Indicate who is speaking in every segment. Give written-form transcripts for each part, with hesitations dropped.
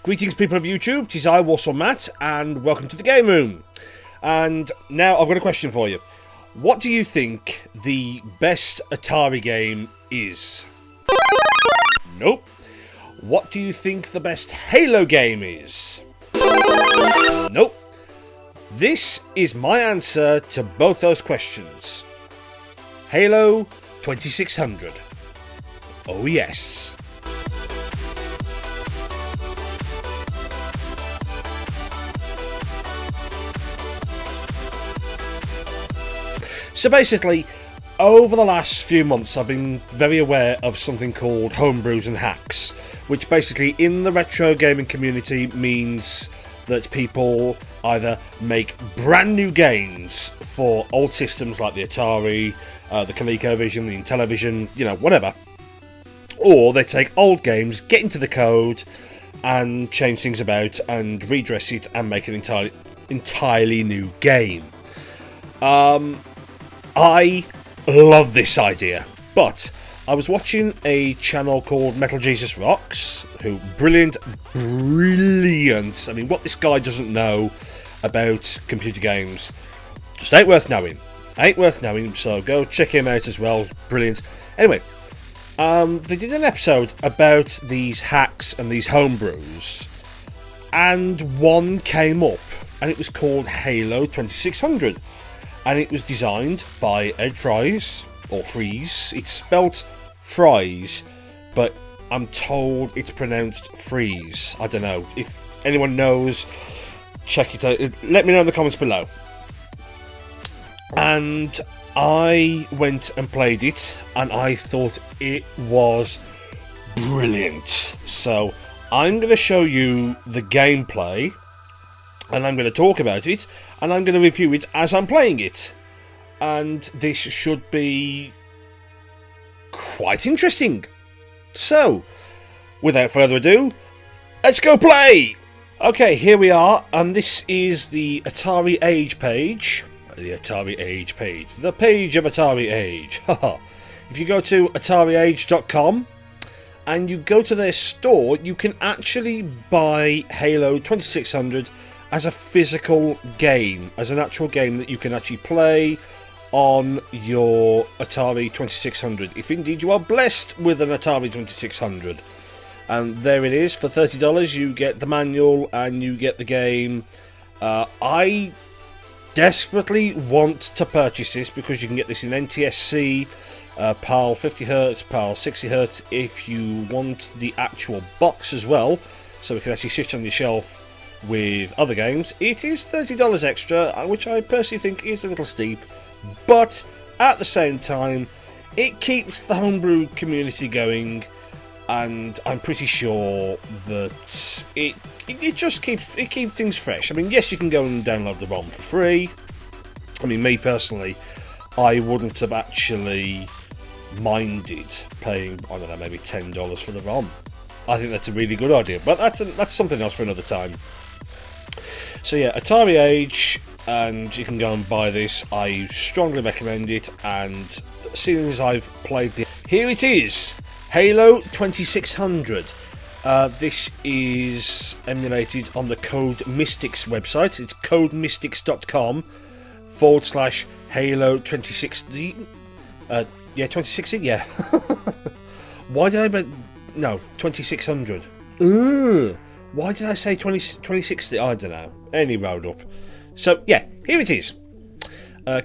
Speaker 1: Greetings, people of YouTube. Tis I, Warsaw Matt, and welcome to the Game Room. And now I've got a question for you. What do you think the best Atari game is? Nope. What do you think the best Halo game is? Nope. This is my answer to both those questions. Halo 2600. Oh yes. So basically, over the last few months I've been very aware of something called homebrews and hacks, which basically in the retro gaming community means that people either make brand new games for old systems like the Atari, the ColecoVision, the Intellivision, you know, whatever, or they take old games, get into the code and change things about and redress it and make an entirely new game. I love this idea, but I was watching a channel called Metal Jesus Rocks, who, brilliant, I mean, what this guy doesn't know about computer games just ain't worth knowing. So go check him out as well, brilliant. Anyway, they did an episode about these hacks and these homebrews, and one came up, and it was called Halo 2600. And it was designed by Ed Fries, or Freeze. It's spelt Fries, but I'm told it's pronounced Freeze. I don't know. If anyone knows, check it out. Let me know in the comments below. And I went and played it, and I thought it was brilliant. So I'm going to show you the gameplay, and I'm going to talk about it, and I'm going to review it as I'm playing it. And this should be quite interesting. So, without further ado, let's go play! Okay, here we are, and this is the Atari Age page. The Atari Age page. The page of Atari Age. If you go to AtariAge.com, and you go to their store, you can actually buy Halo 2600 as a physical game, as an actual game that you can actually play on your Atari 2600, if indeed you are blessed with an Atari 2600. And there it is, for $30 you get the manual and you get the game. I desperately want to purchase this because you can get this in NTSC, PAL 50Hz, PAL 60Hz, if you want the actual box as well, so it can actually sit on your shelf with other games. It is $30 extra, which I personally think is a little steep, but at the same time it keeps the homebrew community going, and I'm pretty sure that it just keeps things fresh. I mean, yes, you can go and download the ROM for free. I mean, me personally, I wouldn't have actually minded paying, I don't know, maybe $10 for the ROM. I think that's a really good idea, but that's something else for another time. So yeah, Atari Age, and you can go and buy this. I strongly recommend it, and seeing as I've played here it is, Halo 2600. This is emulated on the Code Mystics website. It's codemystics.com/Halo 2060. Yeah, 2060, yeah. Why did I... No, 2600. Why did I say 2060? I don't know. Any road up. So, yeah, here it is.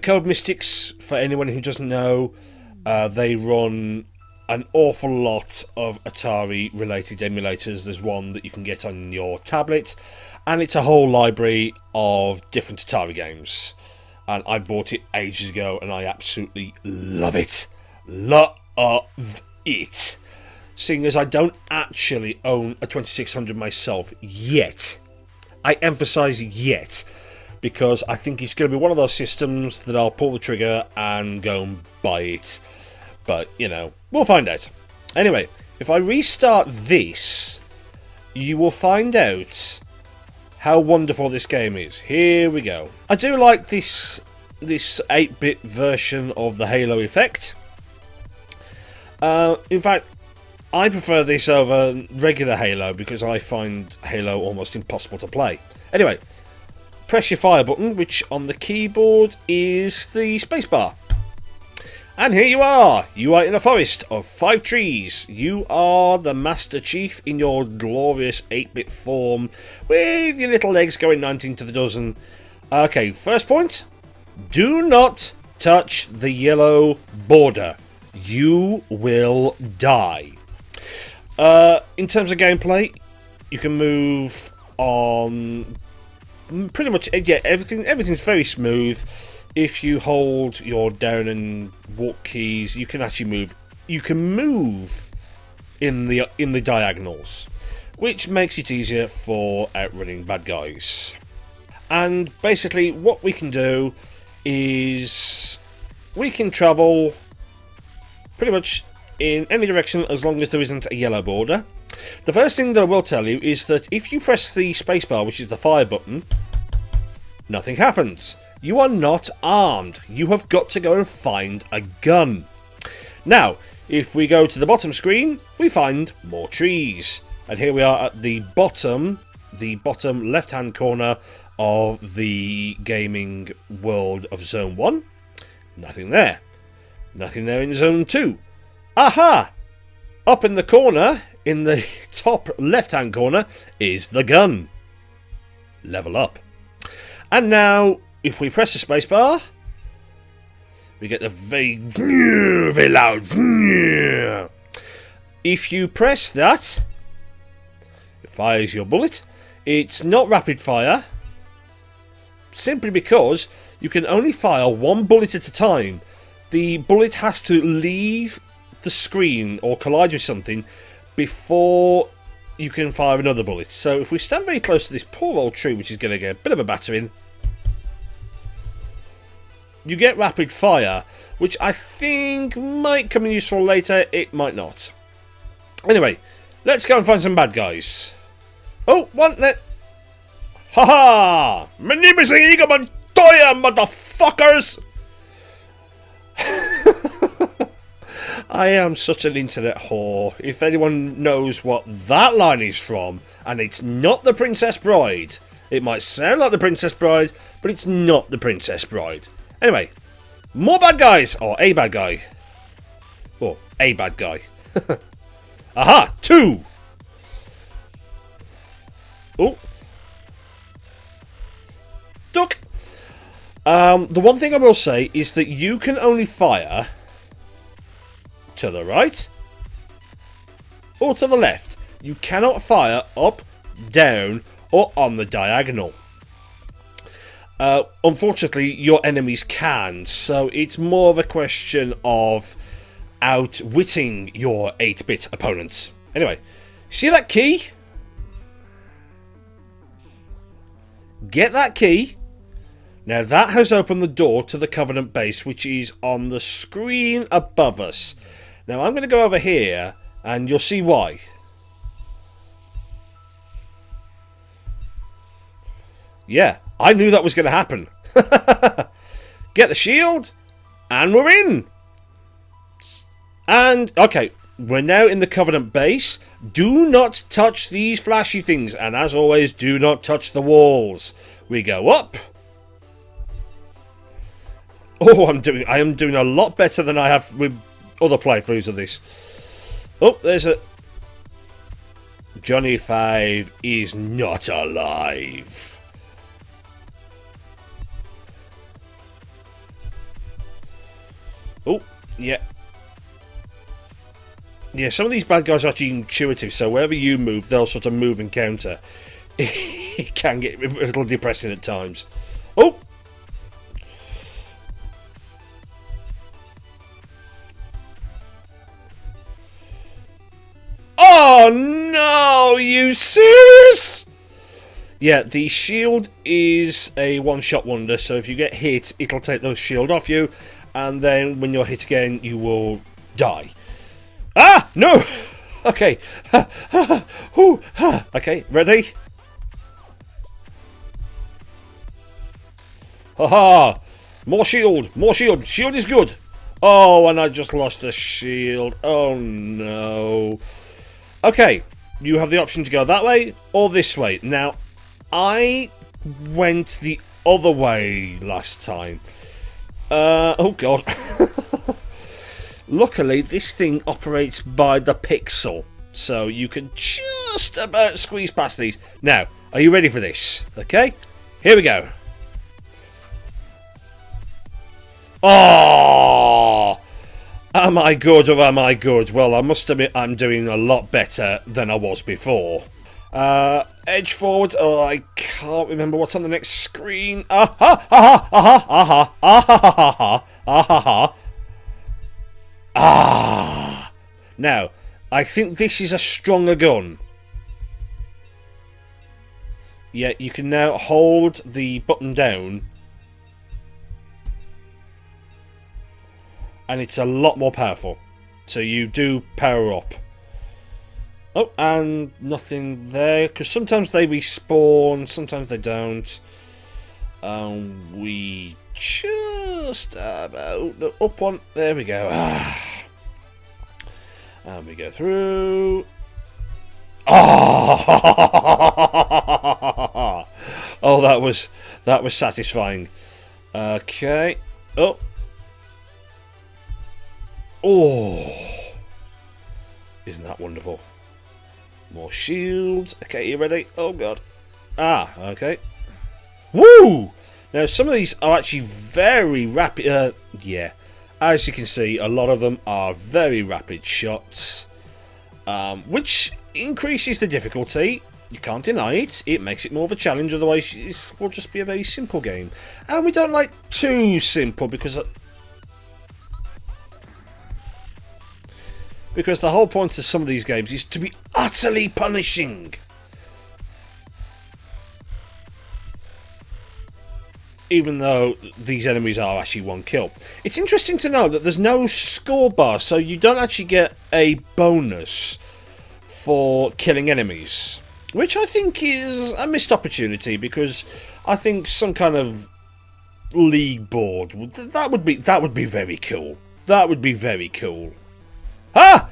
Speaker 1: Code Mystics, for anyone who doesn't know, they run an awful lot of Atari-related emulators. There's one that you can get on your tablet, and it's a whole library of different Atari games. And I bought it ages ago, and I absolutely love it. Love it. Seeing as I don't actually own a 2600 myself yet. I emphasise yet, because I think it's going to be one of those systems that I'll pull the trigger and go and buy it. But, you know, we'll find out. Anyway, if I restart this, you will find out how wonderful this game is. Here we go. I do like this 8-bit version of the Halo effect. In fact, I prefer this over regular Halo because I find Halo almost impossible to play. Anyway, press your fire button, which on the keyboard is the spacebar. And here you are! You are in a forest of 5 trees. You are the Master Chief in your glorious 8-bit form, with your little legs going 19 to the dozen. Okay, first point. Do not touch the yellow border. You will die. In terms of gameplay, you can move on pretty much, yeah, everything's very smooth. If you hold your down and walk keys, you can actually move. You can move in the diagonals, which makes it easier for outrunning bad guys. And basically, what we can do is we can travel pretty much in any direction as long as there isn't a yellow border. The first thing that I will tell you is that if you press the spacebar, which is the fire button, nothing happens. You are not armed. You have got to go and find a gun. Now, if we go to the bottom screen, we find more trees. And here we are at the bottom left-hand corner of the gaming world of Zone 1. Nothing there. Nothing there in Zone 2. Aha! Up in the corner, in the top left-hand corner, is the gun. Level up. And now, if we press the spacebar, we get the very loud. If you press that, it fires your bullet. It's not rapid fire, simply because you can only fire one bullet at a time. The bullet has to leave the screen or collide with something before you can fire another bullet. So if we stand very close to this poor old tree, which is going to get a bit of a battering, you get rapid fire, which I think might come in useful later. It might not. Anyway, let's go and find some bad guys. Oh, one net. Haha! My name is Inigo Montoya, motherfuckers! I am such an internet whore. If anyone knows what that line is from, and it's not The Princess Bride. It might sound like The Princess Bride, but it's not The Princess Bride. Anyway, more bad guys, or a bad guy. Or a bad guy. Aha, 2! Oh. Duck! The one thing I will say is that you can only fire to the right or to the left. You cannot fire up, down, or on the diagonal. Unfortunately, your enemies can, so it's more of a question of outwitting your 8-bit opponents. Anyway, see that key? Get that key. Now that has opened the door to the Covenant base, which is on the screen above us. Now I'm going to go over here, and you'll see why. Yeah, I knew that was going to happen. Get the shield, and we're in. And, okay, we're now in the Covenant base. Do not touch these flashy things, and as always, do not touch the walls. We go up. Oh, I am doing a lot better than I have with other playthroughs of this. Oh, there's a... Johnny 5 is not alive. Oh, yeah. Yeah, some of these bad guys are actually intuitive, so wherever you move, they'll sort of move and counter. It can get a little depressing at times. Oh! Oh no! Are you serious? Yeah, the shield is a one-shot wonder, so if you get hit, it'll take the shield off you, and then when you're hit again, you will die. Ah! No! Okay. Okay, ready? Haha! More shield! More shield! Shield is good! Oh, and I just lost the shield. Oh no. Okay, you have the option to go that way or this way. Now, I went the other way last time. Oh god. Luckily, this thing operates by the pixel, so you can just about squeeze past these. Now, are you ready for this? Okay, here we go. Oh! Am I good or am I good? Well, I must admit I'm doing a lot better than I was before. Edge forward. Oh, I can't remember what's on the next screen. Aha! Aha! Aha! Aha! Aha! Aha! Ah! Now, I think this is a stronger gun. Yeah, you can now hold the button down. And it's a lot more powerful. So you do power up. Oh, and nothing there. Because sometimes they respawn, sometimes they don't. We just about the up one. There we go. And we go through. Oh, oh, that was satisfying. Okay. Oh. Oh, isn't that wonderful? More shields. Okay, you ready? Oh god. Ah, okay. Woo! Now some of these are actually very rapid. Yeah, as you can see, a lot of them are very rapid shots, which increases the difficulty. You can't deny it. It makes it more of a challenge. Otherwise, it will just be a very simple game, and we don't like too simple because the whole point of some of these games is to be utterly punishing. Even though these enemies are actually one kill. It's interesting to know that there's no score bar, so you don't actually get a bonus for killing enemies. Which I think is a missed opportunity, because I think some kind of league board, that would be very cool. That would be very cool. Ah!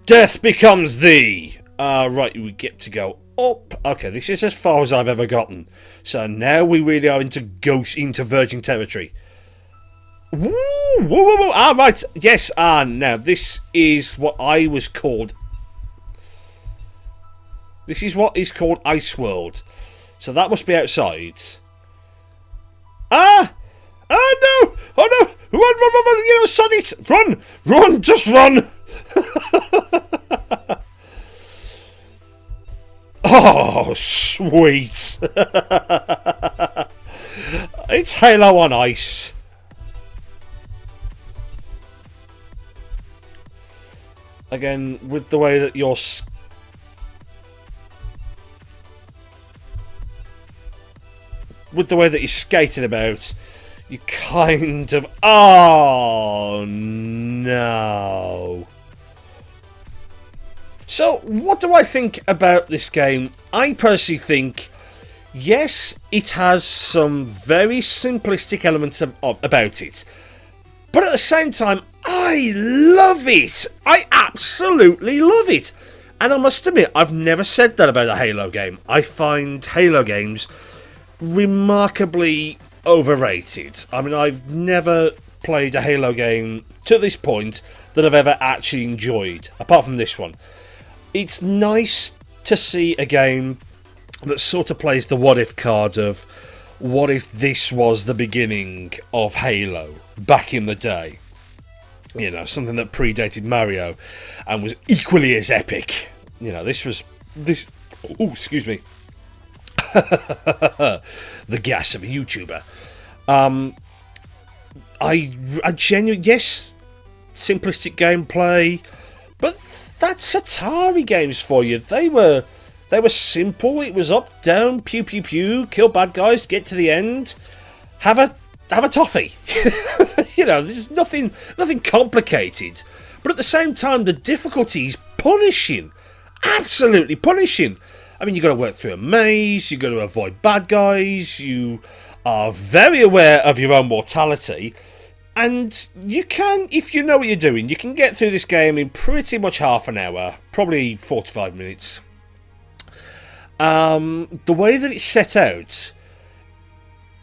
Speaker 1: Death becomes thee! Right, we get to go up. Okay, this is as far as I've ever gotten. So now we really are into virgin territory. Woo! Woo, woo, woo! Ah, right. Yes, now this is what I was called. This is what is called Ice World. So that must be outside. Ah! Oh no! Oh no! Run, run, run, run! You know, sod it! Run! Run! Just run! Oh, sweet! It's Halo on ice. Again, with the way that you're... with the way that you're skating about... You kind of... Oh, no. So, what do I think about this game? I personally think, yes, it has some very simplistic elements about it. But at the same time, I love it. I absolutely love it. And I must admit, I've never said that about a Halo game. I find Halo games remarkably overrated. I mean, I've never played a Halo game to this point that I've ever actually enjoyed, apart from this one. It's nice to see a game that sort of plays the what if card of what if this was the beginning of Halo back in the day. You know, something that predated Mario and was equally as epic. You know, this. Oh, excuse me. The gas of a YouTuber. I genuinely, yes, simplistic gameplay, but that's Atari games for you. They were simple. It was up, down, pew pew pew, kill bad guys, get to the end, have a toffee. You know, there's nothing complicated. But at the same time, the difficulty is punishing, absolutely punishing. I mean, you've got to work through a maze, you've got to avoid bad guys, you are very aware of your own mortality, And you can, if you know what you're doing, you can get through this game in pretty much half an hour, probably 45 minutes. The way that it's set out,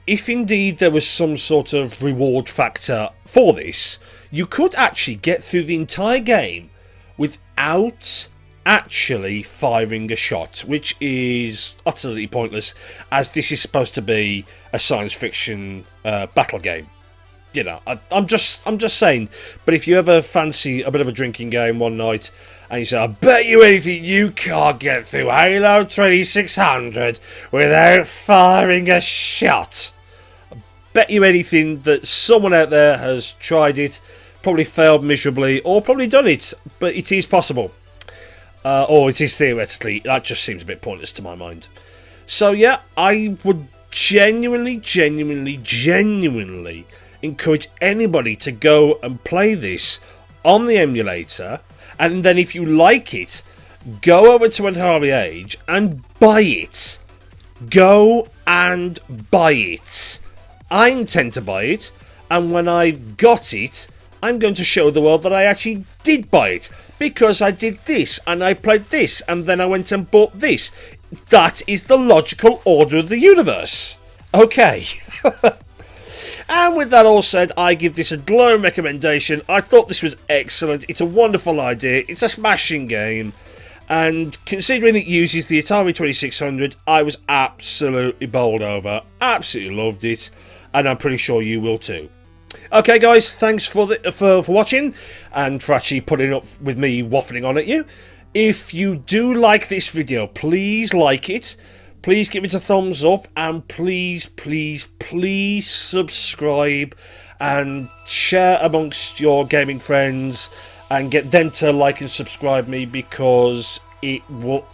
Speaker 1: if indeed there was some sort of reward factor for this, you could actually get through the entire game without actually firing a shot, which is utterly pointless, as this is supposed to be a science fiction battle game. You know, I'm just saying. But if you ever fancy a bit of a drinking game one night, and you say, I bet you anything you can't get through Halo 2600 without firing a shot. I bet you anything that someone out there has tried it, probably failed miserably, or probably done it, but it is possible. Or it is theoretically. That just seems a bit pointless to my mind. So yeah, I would genuinely encourage anybody to go and play this on the emulator, and then if you like it, go over to Atari Age and buy it. Go and buy it. I intend to buy it, and when I've got it, I'm going to show the world that I actually did buy it, because I did this, and I played this, and then I went and bought this. That is the logical order of the universe. Okay. And with that all said, I give this a glowing recommendation. I thought this was excellent. It's a wonderful idea. It's a smashing game. And considering it uses the Atari 2600, I was absolutely bowled over. Absolutely loved it. And I'm pretty sure you will too. Okay, guys, thanks for watching and for actually putting up with me waffling on at you. If you do like this video, please like it. Please give it a thumbs up, and please subscribe and share amongst your gaming friends and get them to like and subscribe me, because it will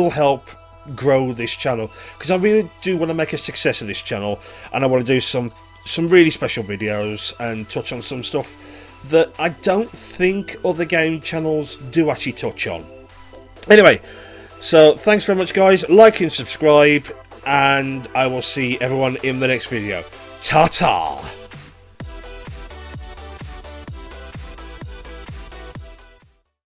Speaker 1: help grow this channel, because I really do want to make a success of this channel, and I want to do some really special videos and touch on some stuff that I don't think other game channels do actually touch on. Anyway, so thanks very much, guys. Like and subscribe, and I will see everyone in the next video. Ta-ta!